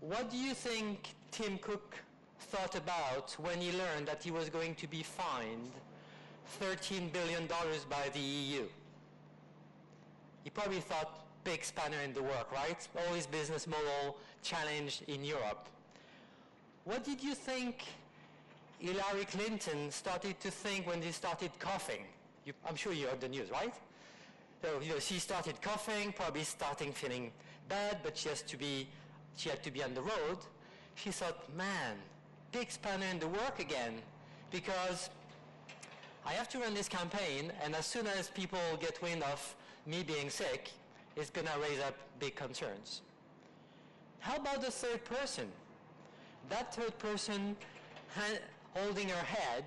What do you think Tim Cook thought about when he learned that he was going to be fined $13 billion by the EU? He probably thought, big spanner in the work, right? All his business model challenged in Europe. What did you think Hillary Clinton started to think when she started coughing? I'm sure you heard the news, right? So, she started coughing, probably starting feeling bad, but she had to be on the road. She thought, man, big spanner in the work again, because I have to run this campaign, and as soon as people get wind of me being sick, it's going to raise up big concerns. How about the third person? That third person holding her head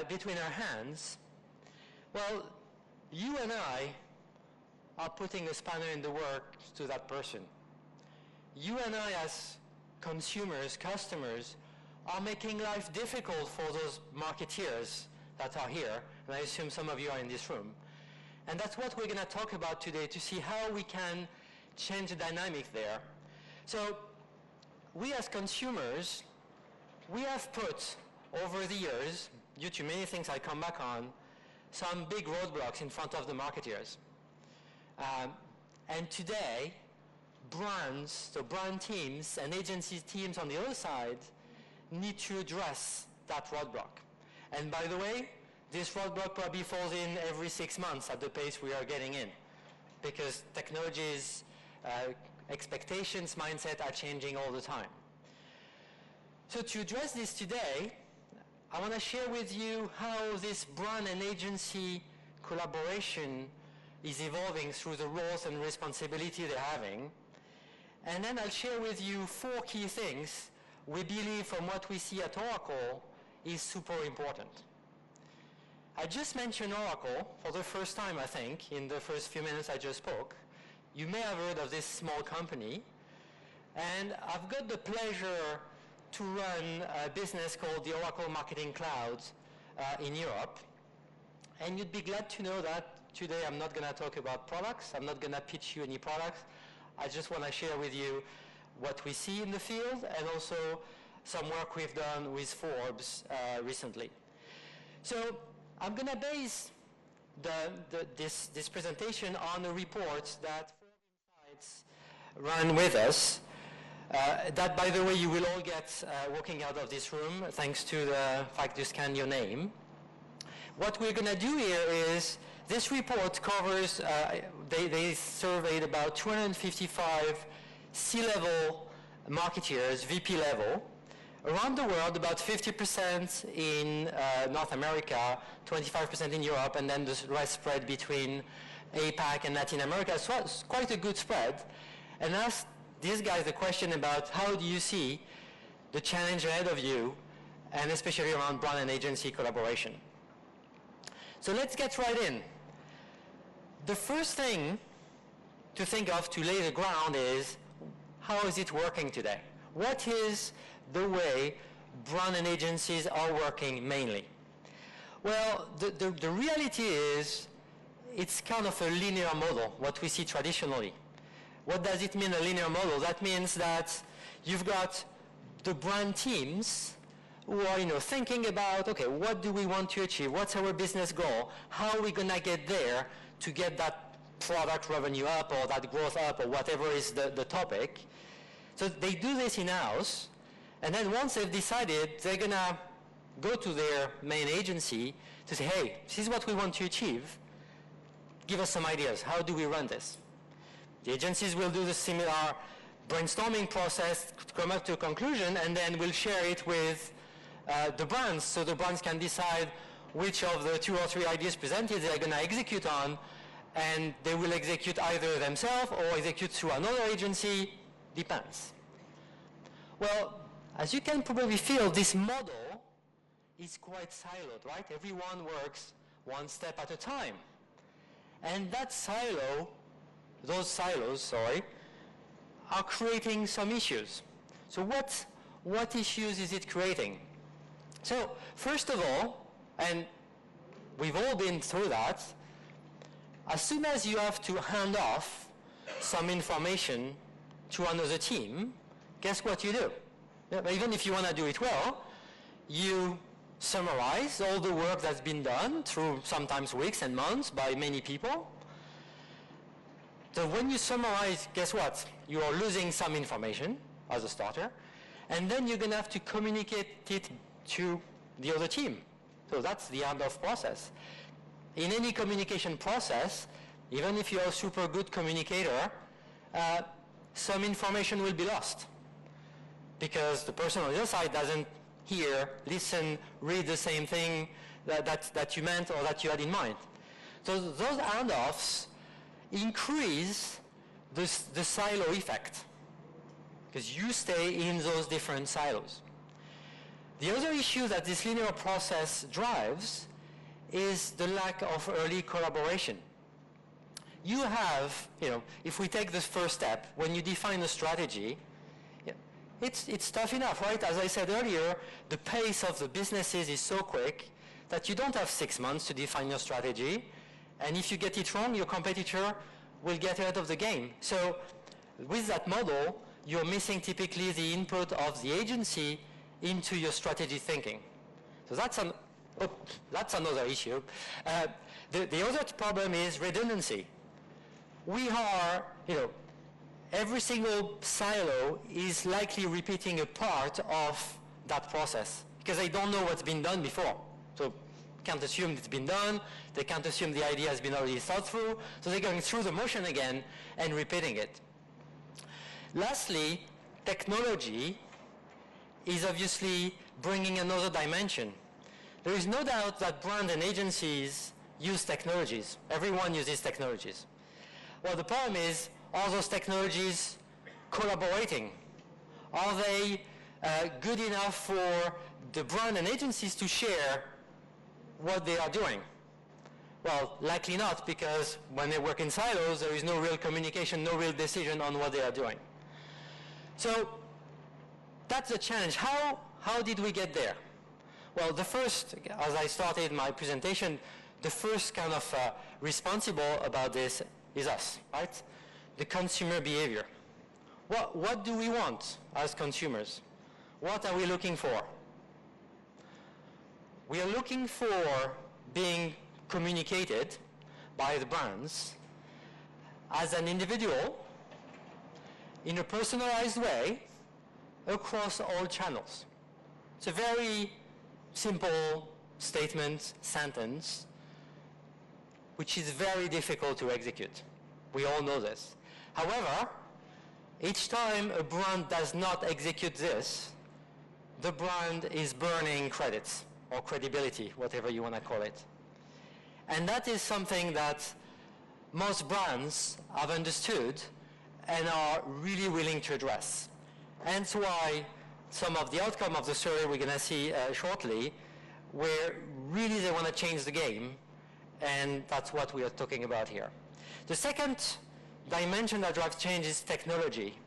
between her hands. Well, you and I are putting a spanner in the works to that person. You and I, as consumers, customers, are making life difficult for those marketeers that are here, and I assume some of you are in this room. And that's what we're going to talk about today, to see how we can change the dynamic there. So we as consumers, we have put over the years, due to many things I come back on, some big roadblocks in front of the marketeers. And today, brands, so brand teams and agency teams on the other side need to address that roadblock. And by the way, this roadblock probably falls in every 6 months at the pace we are getting in, because technologies, expectations, mindset are changing all the time. So to address this today, I want to share with you how this brand and agency collaboration is evolving through the roles and responsibility they're having. And then I'll share with you 4 key things we believe from what we see at Oracle is super important. I just mentioned Oracle for the first time, I think, in the first few minutes I just spoke. You may have heard of this small company. And I've got the pleasure to run a business called the Oracle Marketing Cloud in Europe. And you'd be glad to know that today I'm not going to talk about products. I'm not going to pitch you any products. I just want to share with you what we see in the field and also some work we've done with Forbes recently. So I'm going to base this presentation on a report that Forbes Insights ran with us. That, by the way, you will all get walking out of this room thanks to the fact you scan your name. What we're going to do here is, this report covers, they surveyed about 255 C-level marketeers, VP level, around the world, about 50% in North America, 25% in Europe, and then the rest spread between APAC and Latin America. So it's quite a good spread. And asked these guys the question about how do you see the challenge ahead of you, and especially around brand and agency collaboration. So let's get right in. The first thing to think of to lay the ground is, how is it working today? What is the way brand and agencies are working mainly? Well, the reality is, it's kind of a linear model, what we see traditionally. What does it mean, a linear model? That means that you've got the brand teams who are, thinking about, okay, what do we want to achieve? What's our business goal? How are we going to get there to get that product revenue up or that growth up or whatever is the topic? So they do this in-house, and then once they've decided, they're going to go to their main agency to say, hey, this is what we want to achieve. Give us some ideas. How do we run this? The agencies will do the similar brainstorming process to come up to a conclusion, and then we'll share it with the brands, so the brands can decide which of the 2 or 3 ideas presented they're going to execute on, and they will execute either themselves or execute through another agency, depends. Well, as you can probably feel, this model is quite siloed, right? Everyone works one step at a time. And that those silos, are creating some issues. So what issues is it creating? So first of all, and we've all been through that, as soon as you have to hand off some information to another team, guess what you do? Even if you want to do it well, you summarize all the work that's been done through sometimes weeks and months by many people. So when you summarize, guess what? You are losing some information as a starter, and then you're going to have to communicate it to the other team. So that's the handoff process. In any communication process, even if you're a super good communicator, some information will be lost because the person on the other side doesn't hear, listen, read the same thing that you meant or that you had in mind. So those handoffs increase the silo effect because you stay in those different silos. The other issue that this linear process drives is the lack of early collaboration. You have, if we take this first step, when you define a strategy, it's tough enough, right? As I said earlier, the pace of the businesses is so quick that you don't have 6 months to define your strategy. And if you get it wrong, your competitor will get ahead of the game. So with that model, you're missing typically the input of the agency into your strategy thinking. So that's another issue. The other problem is redundancy. We are, every single silo is likely repeating a part of that process because they don't know what's been done before. So can't assume it's been done, they can't assume the idea has been already thought through, so they're going through the motion again and repeating it. Lastly, technology is obviously bringing another dimension. There is no doubt that brands and agencies use technologies. Everyone uses technologies. Well, the problem is, are those technologies collaborating? Are they good enough for the brand and agencies to share what they are doing? Well, likely not, because when they work in silos, there is no real communication, no real decision on what they are doing. So that's the challenge. How did we get there? Well, the first, as I started my presentation, the first kind of responsible about this is us, right? The consumer behavior. What do we want as consumers? What are we looking for? We are looking for being communicated by the brands as an individual in a personalized way across all channels. It's a very simple statement, sentence, which is very difficult to execute. We all know this. However, each time a brand does not execute this, the brand is burning credits or credibility, whatever you want to call it. And that is something that most brands have understood and are really willing to address. And that's why some of the outcome of the survey we're going to see shortly, where really they want to change the game, and that's what we are talking about here. The second dimension that drives change is technology.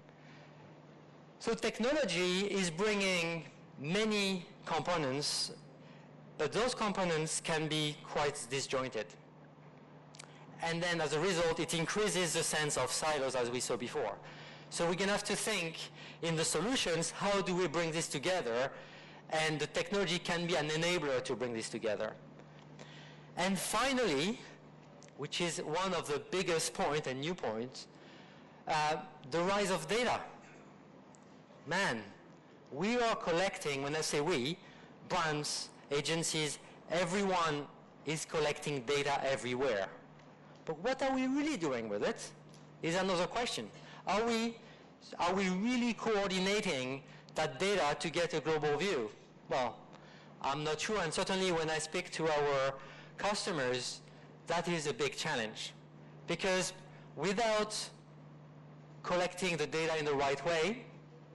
So technology is bringing many components, but those components can be quite disjointed. And then as a result, it increases the sense of silos as we saw before. So we're going to have to think in the solutions, how do we bring this together? And the technology can be an enabler to bring this together. And finally, which is one of the biggest points and new points, the rise of data. Man, we are collecting, when I say we, brands, agencies, everyone is collecting data everywhere. But what are we really doing with it is another question. Are we really coordinating that data to get a global view? Well, I'm not sure, and certainly when I speak to our customers, that is a big challenge. Because without collecting the data in the right way,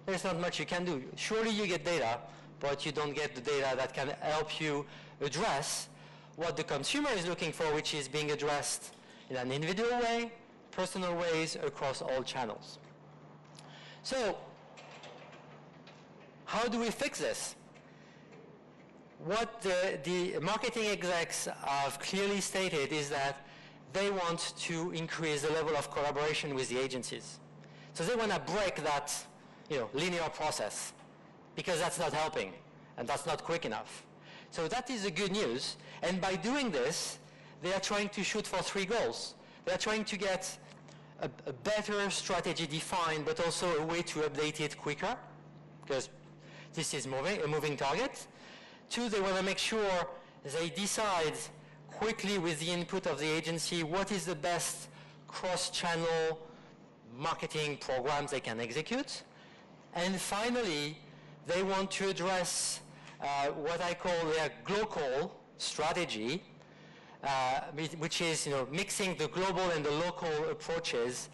there's not much you can do. Surely you get data, but you don't get the data that can help you address what the consumer is looking for, which is being addressed in an individual way, personal ways, across all channels. So, how do we fix this? What the marketing execs have clearly stated is that they want to increase the level of collaboration with the agencies. So they want to break that linear process, because that's not helping and that's not quick enough. So that is the good news. And by doing this, they are trying to shoot for 3 goals. They are trying to get a better strategy defined, but also a way to update it quicker, because this is a moving target. 2, they want to make sure they decide quickly with the input of the agency what is the best cross-channel marketing programs they can execute. And finally, they want to address what I call their global strategy, which is mixing the global and the local approaches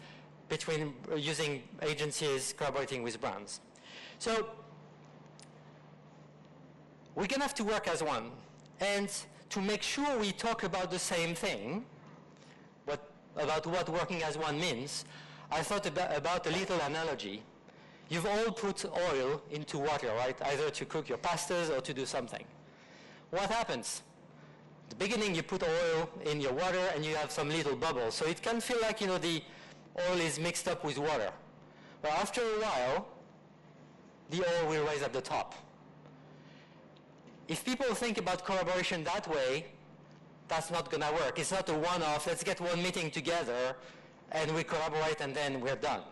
between using agencies collaborating with brands. So we're going to have to work as one. And to make sure we talk about the same thing, about what working as one means, I thought about a little analogy. You've all put oil into water, right? Either to cook your pastas or to do something. What happens? At the beginning, you put oil in your water and you have some little bubbles. So it can feel like, the oil is mixed up with water. But after a while, the oil will rise at the top. If people think about collaboration that way, that's not going to work. It's not a one-off, let's get one meeting together and we collaborate and then we're done.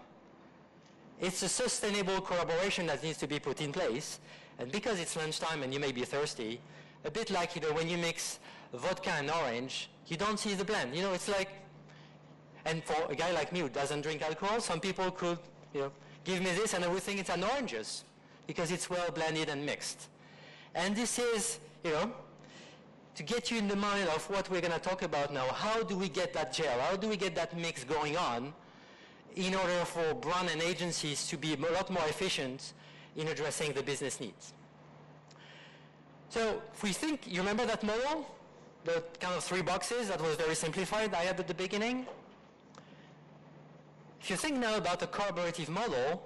It's a sustainable collaboration that needs to be put in place. And because it's lunchtime and you may be thirsty, a bit like when you mix vodka and orange, you don't see the blend. It's like, and for a guy like me who doesn't drink alcohol, some people could give me this and I would think it's an oranges because it's well blended and mixed. And this is, to get you in the mind of what we're going to talk about now. How do we get that gel? How do we get that mix going on in order for brand and agencies to be a lot more efficient in addressing the business needs? So if we think, you remember that model? The kind of 3 boxes that was very simplified I had at the beginning? If you think now about a collaborative model,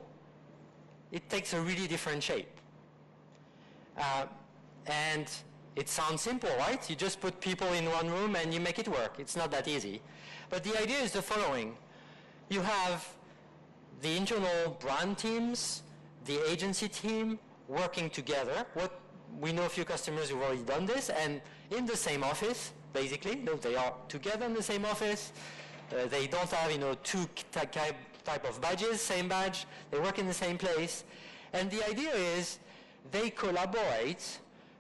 it takes a really different shape. And it sounds simple, right? You just put people in one room and you make it work. It's not that easy. But the idea is the following. You have the internal brand teams, the agency team working together. We know a few customers who've already done this, and in the same office, basically. They are together in the same office. They don't have 2 type of badges, same badge. They work in the same place. And the idea is they collaborate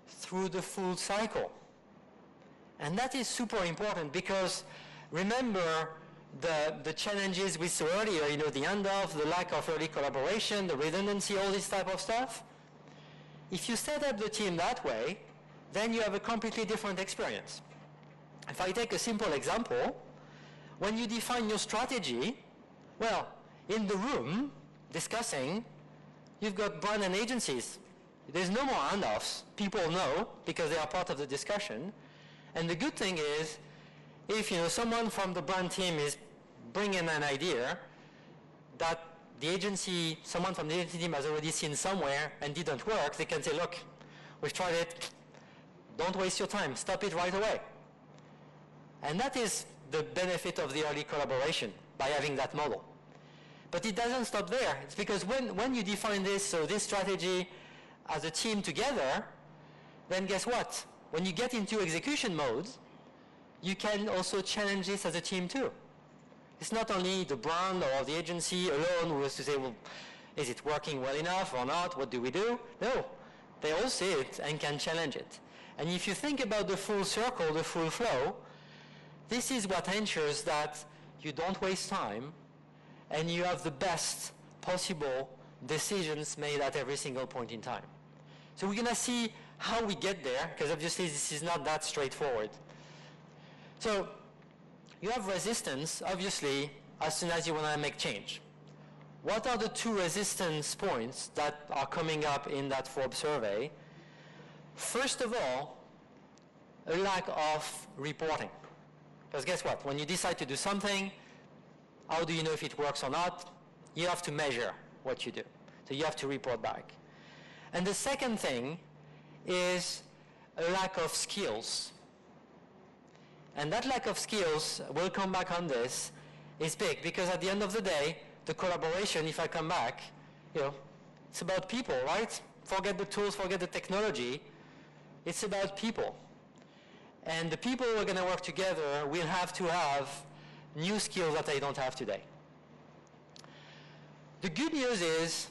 through the full cycle. And that is super important because remember the challenges we saw earlier, the handoff, the lack of early collaboration, the redundancy, all this type of stuff. If you set up the team that way, then you have a completely different experience. If I take a simple example, when you define your strategy, well, in the room discussing, you've got brand and agencies. There's no more handoffs. People know because they are part of the discussion. And the good thing is, if someone from the brand team is bringing an idea that someone from the agency team has already seen somewhere and didn't work, they can say, look, we've tried it. Don't waste your time. Stop it right away. And that is the benefit of the early collaboration by having that model. But it doesn't stop there. It's because when you define this strategy as a team together, then guess what? When you get into execution mode, you can also challenge this as a team too. It's not only the brand or the agency alone who has to say, well, is it working well enough or not? What do we do? No, they all see it and can challenge it. And if you think about the full circle, the full flow, this is what ensures that you don't waste time and you have the best possible decisions made at every single point in time. So we're going to see how we get there, because obviously this is not that straightforward. So you have resistance, obviously, as soon as you want to make change. What are the 2 resistance points that are coming up in that Forbes survey? First of all, a lack of reporting. Because guess what? When you decide to do something, how do you know if it works or not? You have to measure what you do. So you have to report back. And the second thing is a lack of skills. And that lack of skills, we'll come back on this, is big because at the end of the day, the collaboration, if I come back, It's about people, right? Forget the tools, forget the technology. It's about people. And the people who are going to work together will have to have new skills that they don't have today. The good news is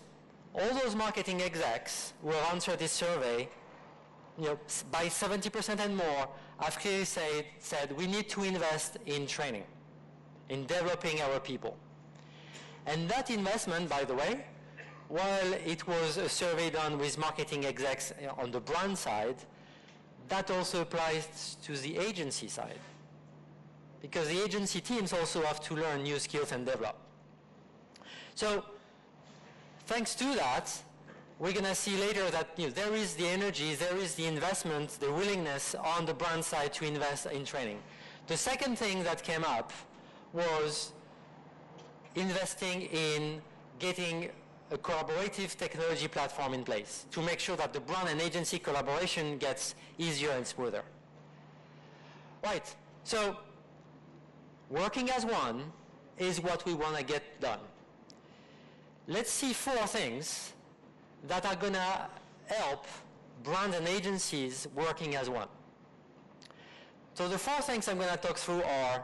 all those marketing execs who have answered this survey, by 70% and more, have clearly said we need to invest in training, in developing our people. And that investment, by the way, while it was a survey done with marketing execs on the brand side, that also applies to the agency side. Because the agency teams also have to learn new skills and develop. So, thanks to that, we're going to see later that there is the energy, there is the investment, the willingness on the brand side to invest in training. The second thing that came up was investing in getting a collaborative technology platform in place to make sure that the brand and agency collaboration gets easier and smoother. Right, so working as one is what we want to get done. Let's see 4 things that are going to help brands and agencies working as one. So the 4 things I'm going to talk through are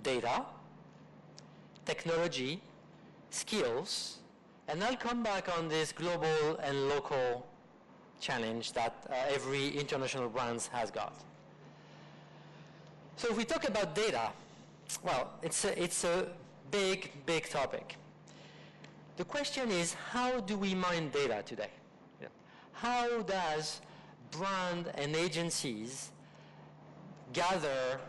data, technology, skills, and I'll come back on this global and local challenge that every international brand has got. So if we talk about data, well, it's a big, big topic. The question is, how do we mine data today? How does brand and agencies gather,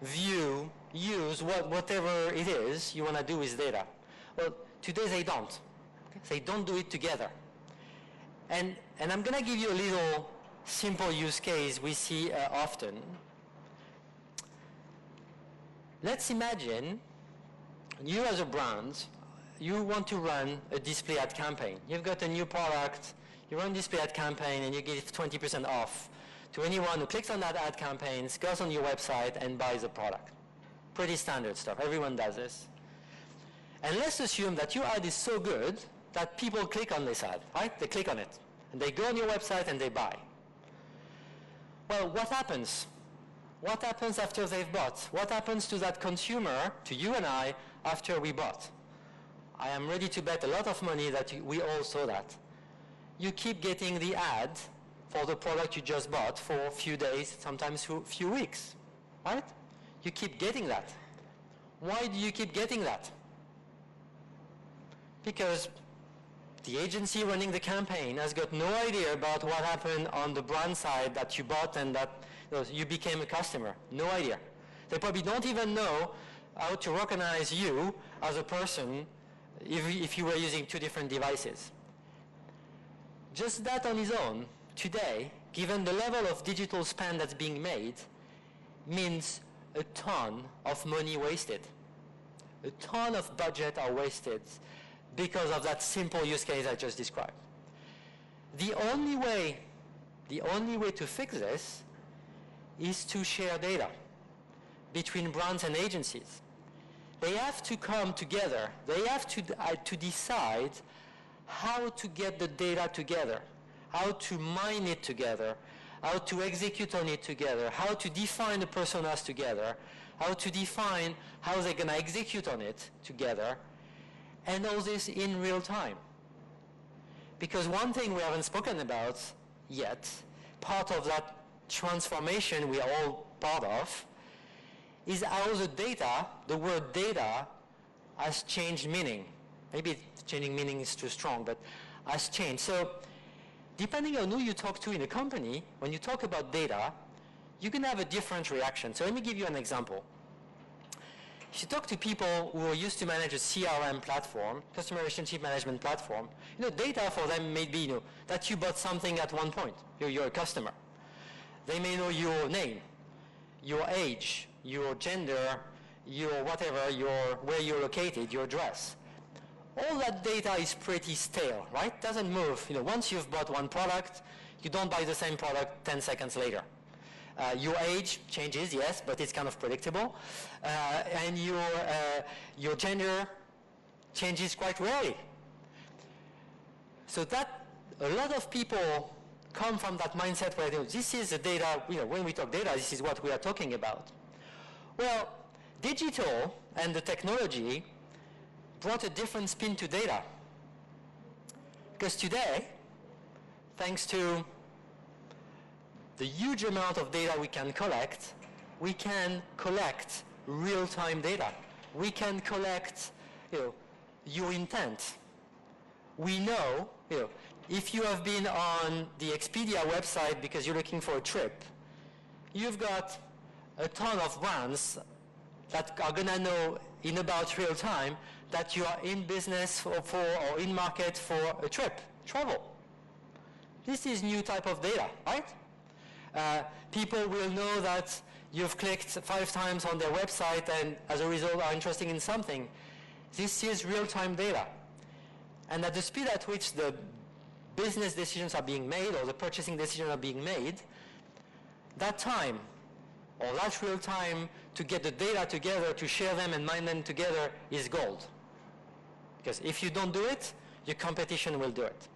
view, use whatever it is you want to do with data? Well, today they don't. They don't do it together. And I'm going to give you a little simple use case we see often. Let's imagine you as a brand, you want to run a display ad campaign. You've got a new product, you run a display ad campaign and you give 20% off to anyone who clicks on that ad campaign, goes on your website and buys a product. Pretty standard stuff. Everyone does this. And let's assume that your ad is so good that people click on this ad, right? They click on it. And they go on your website and they buy. Well, what happens? What happens after they've bought? What happens to that consumer, to you and I, after we bought? I am ready to bet a lot of money that we all saw that. You keep getting the ad for the product you just bought for a few days, sometimes a few weeks, right? You keep getting that. Why do you keep getting that? Because the agency running the campaign has got no idea about what happened on the brand side that you bought and that you became a customer. No idea. They probably don't even know how to recognize you as a person if you were using 2 different devices. Just that on its own, today, given the level of digital spend that's being made, means a ton of money wasted. A ton of budget are wasted because of that simple use case I just described. The only way to fix this is to share data between brands and agencies. They have to come together. They have to decide how to get the data together, how to mine it together, how to execute on it together, how to define the personas together, how to define how they're going to execute on it together, and all this in real time. Because one thing we haven't spoken about yet, part of that transformation we are all part of, is how the data, the word data, has changed meaning. Maybe changing meaning is too strong, but has changed. So depending on who you talk to in a company, when you talk about data, you can have a different reaction. So let me give you an example. If you talk to people who are used to manage a CRM platform, customer relationship management platform, data for them may be, that you bought something at one point. You're a customer. They may know your name, your age, your gender, your whatever, where you're located, your address. All that data is pretty stale, right? Doesn't move. Once you've bought one product, you don't buy the same product 10 seconds later. Your age changes, yes, but it's kind of predictable. And your gender changes quite rarely. So that a lot of people come from that mindset where this is the data, when we talk data, this is what we are talking about. Well, digital and the technology brought a different spin to data. Because today, thanks to the huge amount of data we can collect real-time data. We can collect your intent. We know, if you have been on the Expedia website because you're looking for a trip, you've got a ton of brands that are going to know in about real time that you are in business for or in market for a trip, travel. This is new type of data, right? People will know that you've clicked 5 times on their website and as a result are interested in something. This is real-time data. And at the speed at which the business decisions are being made or the purchasing decisions are being made, that time or that real time to get the data together, to share them and mine them together is gold. Because if you don't do it, your competition will do it.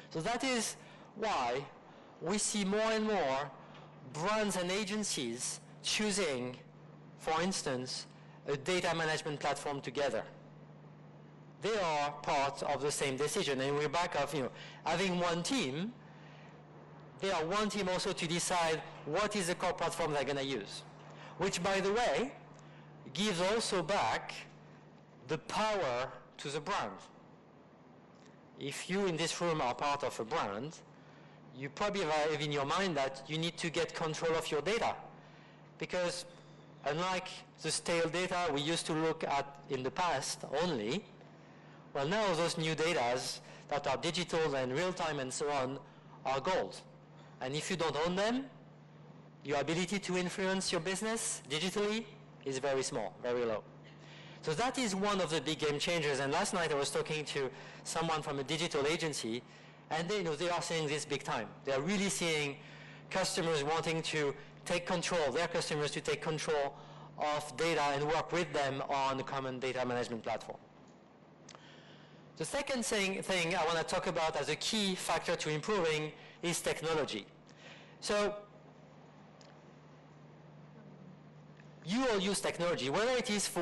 So that is why we see more and more brands and agencies choosing, for instance, a data management platform together. They are part of the same decision, and we're back of having one team. They are one team also to decide what is the core platform they're going to use, which, by the way, gives also back the power to the brand. If you in this room are part of a brand, you probably have in your mind that you need to get control of your data, because unlike the stale data we used to look at in the past only, well, now those new data that are digital and real-time and so on are gold. And if you don't own them, your ability to influence your business digitally is very small, very low. So that is one of the big game changers. And last night I was talking to someone from a digital agency, and they are seeing this big time. They are really seeing customers wanting to take control, their customers to take control of data and work with them on a common data management platform. The second thing I want to talk about as a key factor to improving is technology. So you all use technology, whether it is for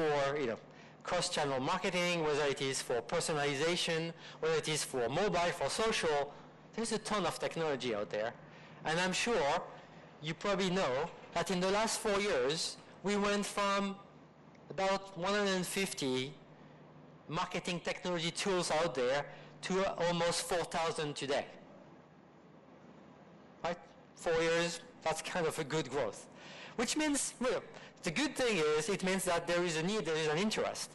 cross-channel marketing, whether it is for personalization, whether it is for mobile, for social. There's a ton of technology out there. And I'm sure you probably know that in the last 4 years, we went from about 150 marketing technology tools out there to almost 4,000 today. Right? 4 years, that's kind of a good growth. Which means, the good thing is, it means that there is a need, there is an interest.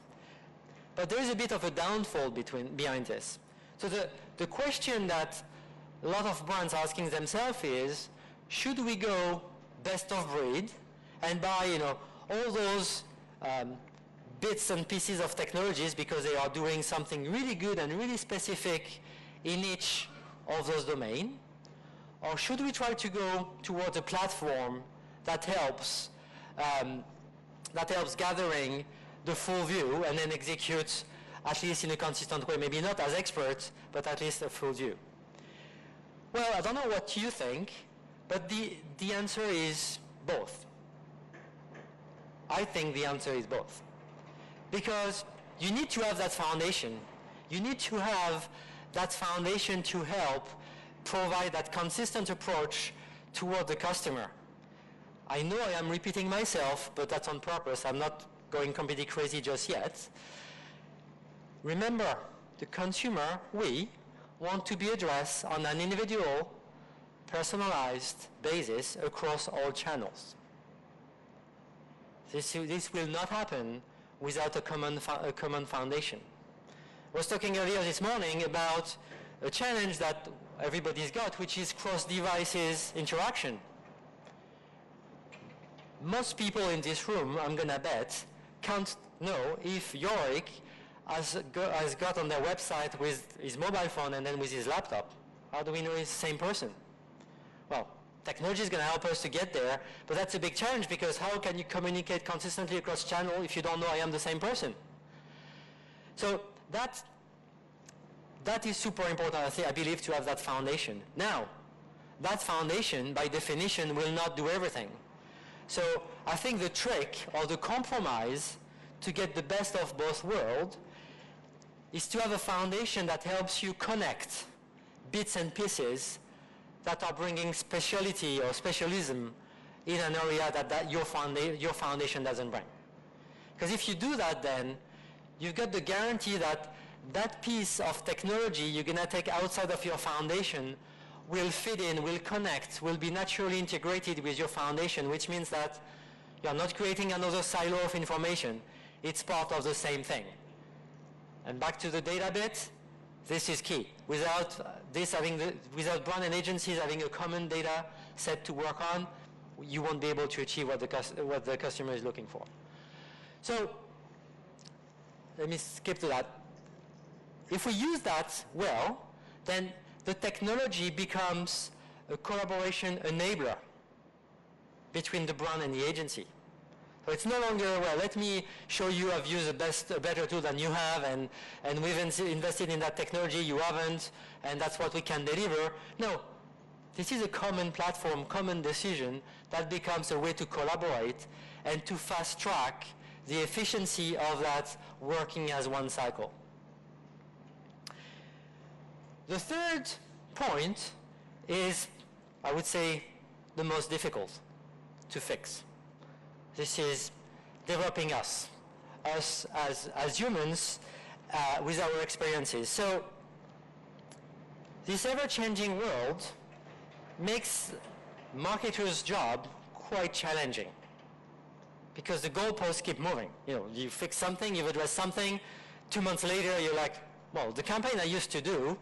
But there is a bit of a downfall behind this. So the question that a lot of brands are asking themselves is, should we go best of breed and buy all those bits and pieces of technologies because they are doing something really good and really specific in each of those domains? Or should we try to go towards a platform that helps gathering the full view and then execute at least in a consistent way, maybe not as experts, but at least a full view? Well, I don't know what you think, but the answer is both. I think the answer is both. Because you need to have that foundation. You need to have that foundation to help provide that consistent approach toward the customer. I know I am repeating myself, but that's on purpose. I'm not going completely crazy just yet. Remember, the consumer, we, want to be addressed on an individual, personalized basis across all channels. This will not happen without a common foundation. I was talking earlier this morning about a challenge that everybody's got, which is cross-devices interaction. Most people in this room, I'm going to bet, can't know if Yorick has got on their website with his mobile phone and then with his laptop. How do we know it's the same person? Well, technology is going to help us to get there, but that's a big challenge because how can you communicate consistently across channel if you don't know I am the same person? So that is super important, I believe, to have that foundation. Now, that foundation, by definition, will not do everything. So I think the trick or the compromise to get the best of both worlds is to have a foundation that helps you connect bits and pieces that are bringing speciality or specialism in an area that your foundation doesn't bring. Because if you do that, then you've got the guarantee that that piece of technology you're going to take outside of your foundation will fit in, will connect, will be naturally integrated with your foundation, which means that you're not creating another silo of information. It's part of the same thing. And back to the data bit, this is key. Without brand and agencies having a common data set to work on, you won't be able to achieve what the customer is looking for. So let me skip to that. If we use that well, then the technology becomes a collaboration enabler between the brand and the agency. So it's no longer, well, let me show you I've used a better tool than you have, and we've invested in that technology, you haven't, and that's what we can deliver. No, this is a common platform, common decision that becomes a way to collaborate and to fast track the efficiency of that working as one cycle. The third point is, I would say, the most difficult to fix. This is developing us as humans with our experiences. So this ever-changing world makes marketers' job quite challenging because the goalposts keep moving. You fix something, you've addressed something, 2 months later you're like, well, the campaign I used to do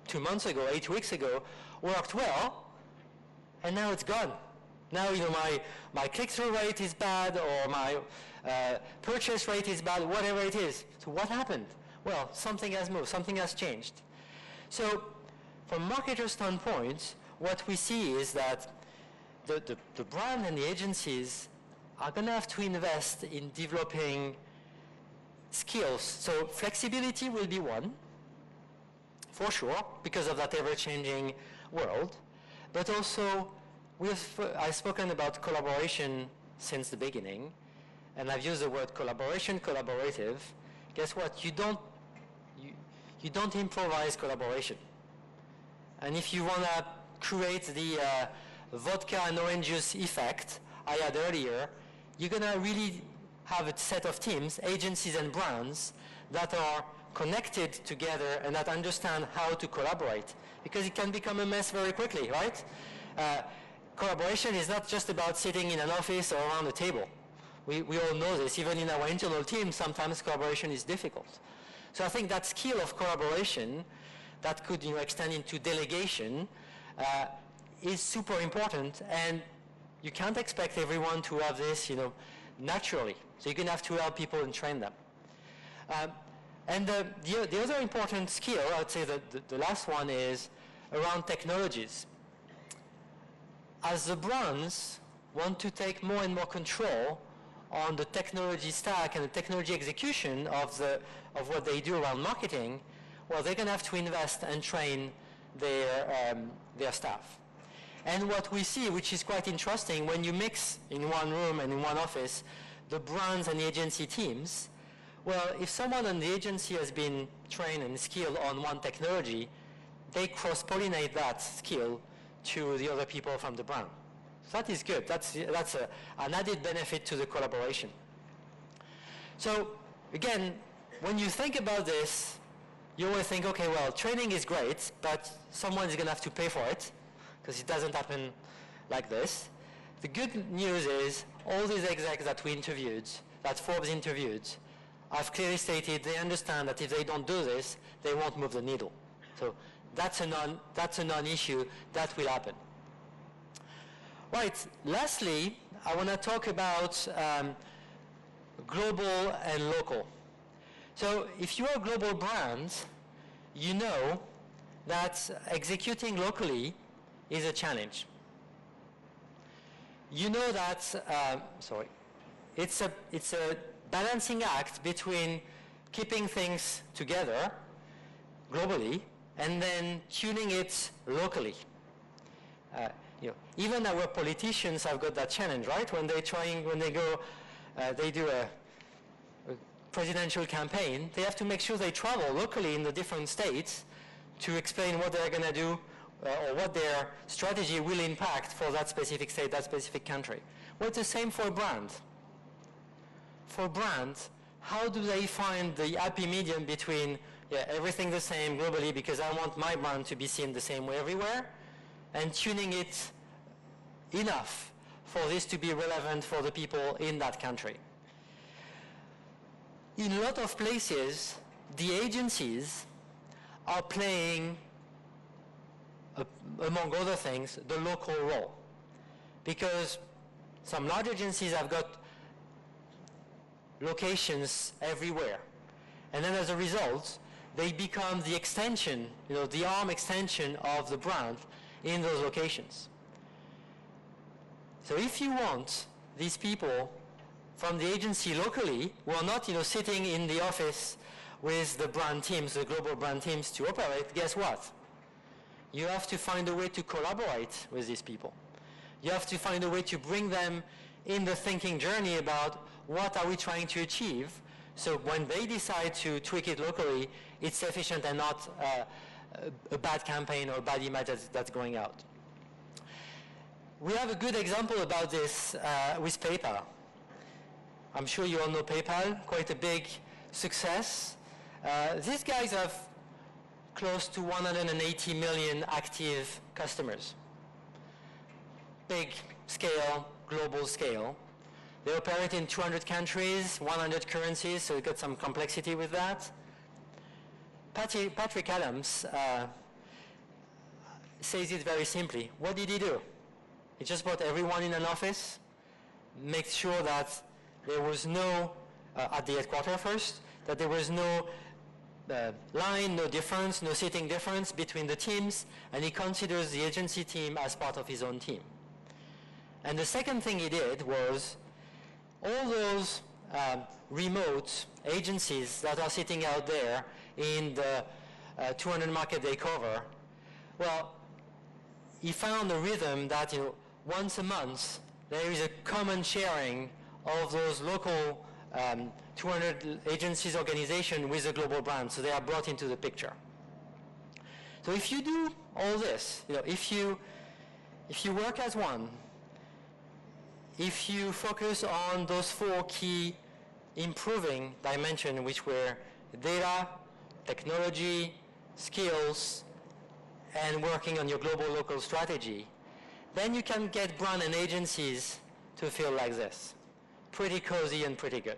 2 months ago, 8 weeks ago, worked well, and now it's gone. Now, my click-through rate is bad, or my purchase rate is bad, whatever it is. So what happened? Well, something has moved, something has changed. So from a marketer's standpoint, what we see is that the brand and the agencies are going to have to invest in developing skills. So flexibility will be one, for sure, because of that ever-changing world. But also, I've spoken about collaboration since the beginning, and I've used the word collaboration, collaborative. Guess what? You don't improvise collaboration. And if you want to create the vodka and orange juice effect I had earlier, you're going to really have a set of teams, agencies and brands, that are connected together and that understand how to collaborate, because it can become a mess very quickly, right? Collaboration is not just about sitting in an office or around a table. We all know this. Even in our internal team, sometimes collaboration is difficult. So I think that skill of collaboration that could extend into delegation is super important, and you can't expect everyone to have this naturally. So you're going to have to help people and train them. And the other important skill, I would say the last one, is around technologies. As the brands want to take more and more control on the technology stack and the technology execution of what they do around marketing, well, they're going to have to invest and train their staff. And what we see, which is quite interesting, when you mix in one room and in one office the brands and the agency teams, well, if someone in the agency has been trained and skilled on one technology, they cross-pollinate that skill to the other people from the brand. So that is good. That's an added benefit to the collaboration. So again, when you think about this, you always think, okay, well, training is great, but someone is going to have to pay for it, because it doesn't happen like this. The good news is all these execs that we interviewed, that Forbes interviewed, have clearly stated they understand that if they don't do this, they won't move the needle. So that's a non-issue. That will happen. Right. Lastly, I want to talk about global and local. So if you're a global brand, you know that executing locally is a challenge. You know that, it's a balancing act between keeping things together globally and then tuning it locally. Even our politicians have got that challenge, right? When they do a presidential campaign, they have to make sure they travel locally in the different states to explain what they're going to do or what their strategy will impact for that specific state, that specific country. Well, it's the same for a brand. For brands, how do they find the happy medium between everything the same globally because I want my brand to be seen the same way everywhere, and tuning it enough for this to be relevant for the people in that country? In a lot of places, the agencies are playing, among other things, the local role. Because some large agencies have got locations everywhere. And then as a result, they become the extension, the arm extension of the brand in those locations. So if you want these people from the agency locally who are not sitting in the office with the brand teams, the global brand teams to operate, guess what? You have to find a way to collaborate with these people. You have to find a way to bring them in the thinking journey about what are we trying to achieve, so when they decide to tweak it locally, it's efficient and not a bad campaign or a bad image that's going out. We have a good example about this with PayPal. I'm sure you all know PayPal, quite a big success. These guys have close to 180 million active customers. Big scale, global scale. They operate in 200 countries, 100 currencies, so you've got some complexity with that. Patrick Adams says it very simply. What did he do? He just brought everyone in an office, made sure that there was no, at the headquarters first, that there was no line, no difference, no sitting difference between the teams, and he considers the agency team as part of his own team. And the second thing he did was all those remote agencies that are sitting out there in the 200 market they cover, well, he found a rhythm that once a month there is a common sharing of those local 200 agencies organization with a global brand, so they are brought into the picture. So if you do all this, if you work as one, if you focus on those 4 key improving dimensions, which were data, technology, skills, and working on your global local strategy, then you can get brand and agencies to feel like this. Pretty cozy and pretty good.